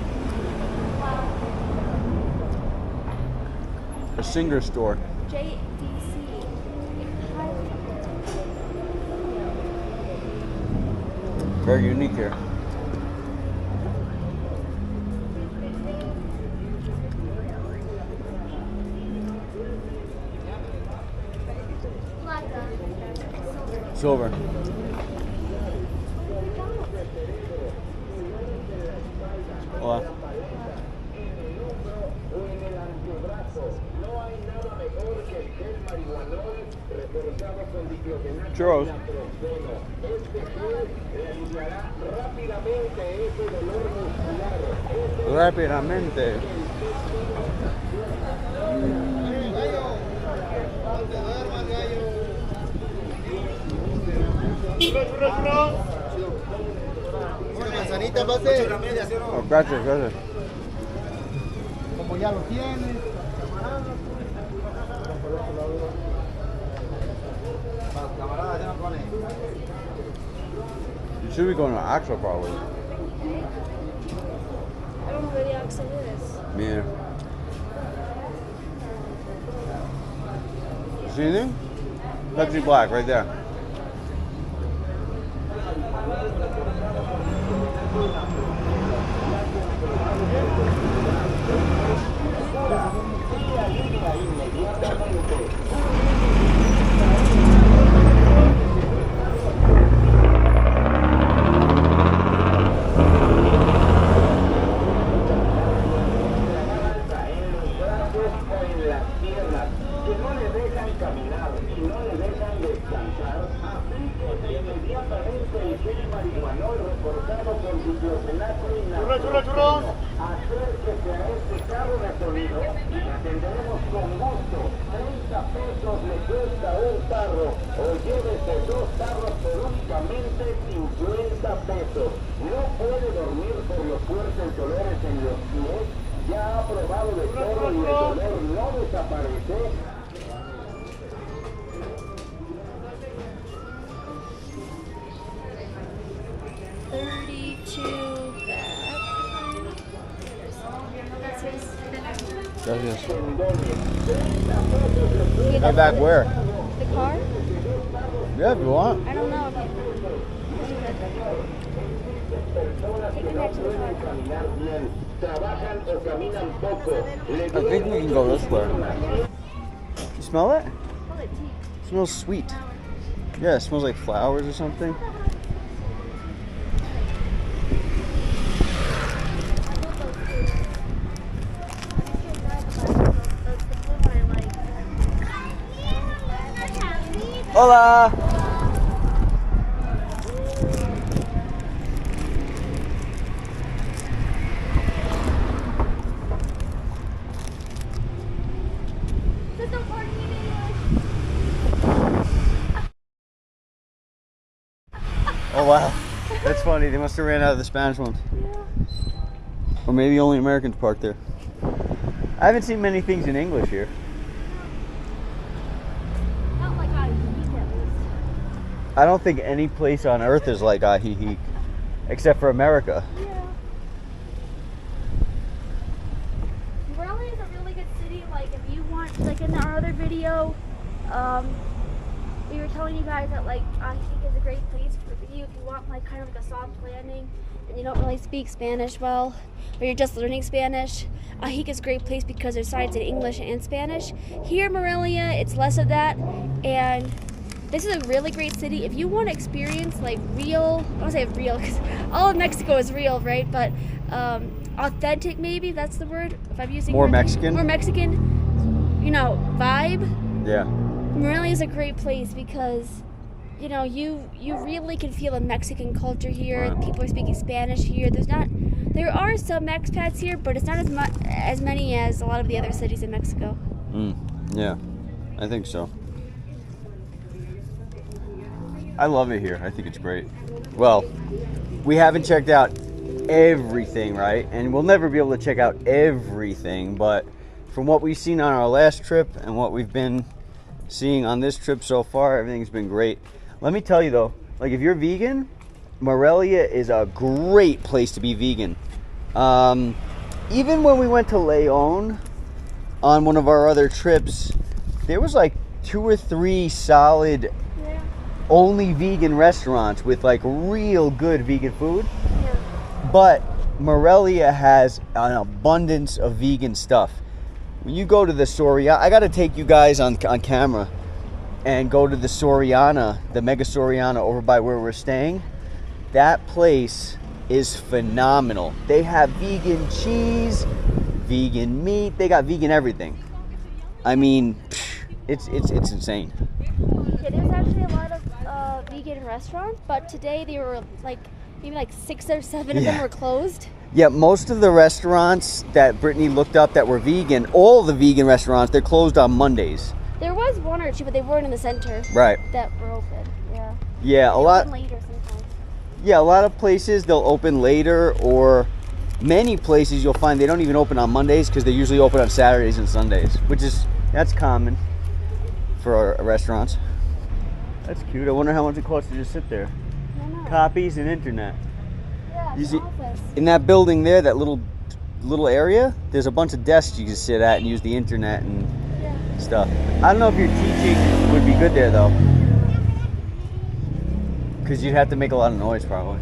Speaker 2: A Singer store.
Speaker 3: JDC.
Speaker 2: Very unique here. Silver. Hola. Churros. Rápidamente.
Speaker 8: Manzanita, pase.
Speaker 2: Oh, gracias, gracias.
Speaker 8: Como ya lo tienes. Camarada, ya no pone.
Speaker 2: You should be going to Axel probably.
Speaker 3: I don't know where the oxen is.
Speaker 2: Me either. See anything? Pepsi Black right there. Gracias. Head back where?
Speaker 3: The car?
Speaker 2: Yeah, if you want.
Speaker 3: I don't know. Take me back to the car.
Speaker 2: I think we can go this way. You smell it?
Speaker 3: Call it tea.
Speaker 2: It smells sweet. Yeah, it smells like flowers or something. Hola! Oh wow, that's funny. They must have ran out of the Spanish ones.
Speaker 3: Yeah.
Speaker 2: Or maybe only Americans park there. I haven't seen many things in English here.
Speaker 3: Not like I eat at least.
Speaker 2: I don't think any place on earth is like Ajijic, except for America.
Speaker 3: Yeah. Morelia is a really good city. Like if you want, like in our other video, we were telling you guys that like Ajijic is a great place for you if you want like kind of like a soft landing and you don't really speak Spanish well, or you're just learning Spanish. Ajijic is a great place because there's signs in English and Spanish. Here in Morelia, it's less of that, and this is a really great city. If you want to experience like real, I don't say real because all of Mexico is real, right? But authentic, maybe that's the word. If I'm using
Speaker 2: More Mexican?
Speaker 3: more Mexican, you know, vibe.
Speaker 2: Yeah.
Speaker 3: Morelia is a great place because, you know, you really can feel the Mexican culture here.
Speaker 2: Right.
Speaker 3: People are speaking Spanish here. There are some expats here, but it's not as many as a lot of the other cities in Mexico.
Speaker 2: Yeah, I think so. I love it here. I think it's great. Well, we haven't checked out everything, right? And we'll never be able to check out everything, but from what we've seen on our last trip and what we've been seeing on this trip so far, everything's been great. Let me tell you though, like if you're vegan, Morelia is a great place to be vegan. Even when we went to Leon on one of our other trips, there was like 2 or 3 solid only vegan restaurants with like real good vegan food. But Morelia has an abundance of vegan stuff. When you go to the Soriana, I got to take you guys on camera and go to the Soriana, the Mega Soriana over by where we're staying. That place is phenomenal. They have vegan cheese, vegan meat, they got vegan everything. I mean, it's insane.
Speaker 3: Yeah, there's actually a lot of vegan restaurants, but today they were like, maybe like 6 or 7 of them were closed.
Speaker 2: Yeah, most of the restaurants that Brittany looked up that were vegan, all the vegan restaurants, they're closed on Mondays.
Speaker 3: There was 1 or 2, but they weren't in the center.
Speaker 2: Right.
Speaker 3: That were open. Yeah.
Speaker 2: Yeah, a lot.
Speaker 3: Later sometimes.
Speaker 2: Yeah, a lot of places they'll open later, or many places you'll find they don't even open on Mondays because they usually open on Saturdays and Sundays, that's common for our restaurants. That's cute. I wonder how much it costs to just sit there.
Speaker 3: I don't know.
Speaker 2: Copies and internet.
Speaker 3: Yeah,
Speaker 2: You
Speaker 3: it's
Speaker 2: see,
Speaker 3: an office.
Speaker 2: in that building there, that little area, there's a bunch of desks you can sit at and use the internet and stuff. I don't know if your teaching would be good there though, because you'd have to make a lot of noise probably.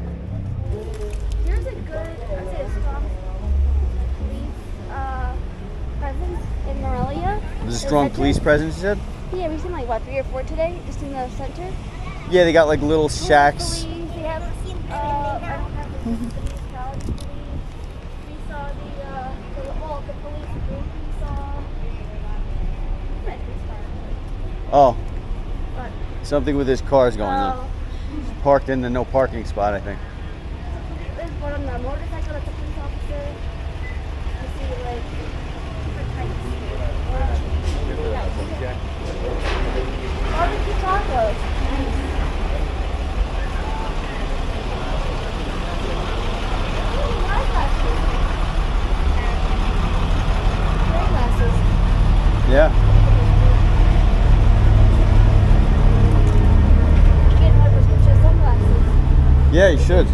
Speaker 3: There's a good, I'd say a strong police presence in Morelia.
Speaker 2: There's a strong police presence, you said?
Speaker 3: Yeah, we've seen like what, 3 or 4 today, just in the center.
Speaker 2: Yeah, they got like little shacks.
Speaker 3: Police, they have, I don't have the municipality police. We saw the police group we saw.
Speaker 2: Oh,
Speaker 3: What?
Speaker 2: something with his cars going on. He's parked in the no parking spot, I think.
Speaker 3: There's one on the motorcycle that's a police officer. You see like
Speaker 2: Yeah.
Speaker 3: Get more prescription sunglasses.
Speaker 2: Yeah, you should.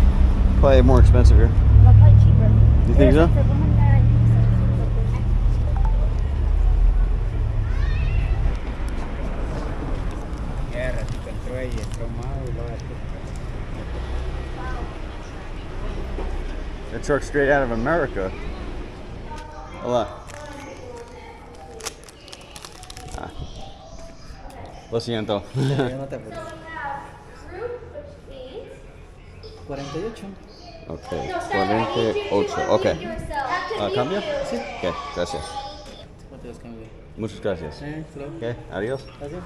Speaker 2: Probably more expensive here.
Speaker 3: They're probably cheaper.
Speaker 2: You think so?
Speaker 3: For 199 pieces.
Speaker 2: That truck's straight out of America. Hola. Ah. Lo siento.
Speaker 6: No te apures. 48.
Speaker 2: Okay, 48. Okay. ¿Cambio?
Speaker 6: Sí.
Speaker 2: Okay, gracias.
Speaker 6: ¿Cuánto los cambio?
Speaker 2: Muchas gracias.
Speaker 6: Hello.
Speaker 2: Okay, adiós.
Speaker 6: Gracias.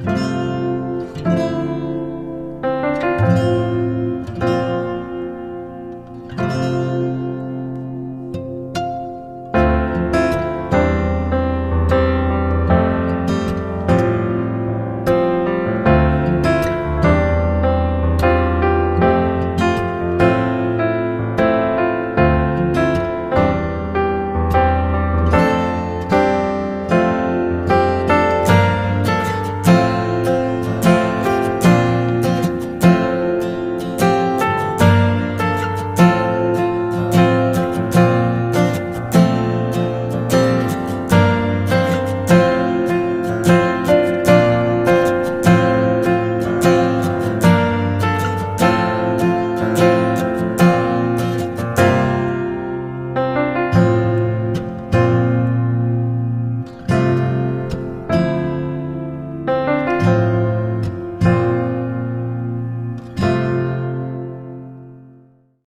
Speaker 2: Cheers.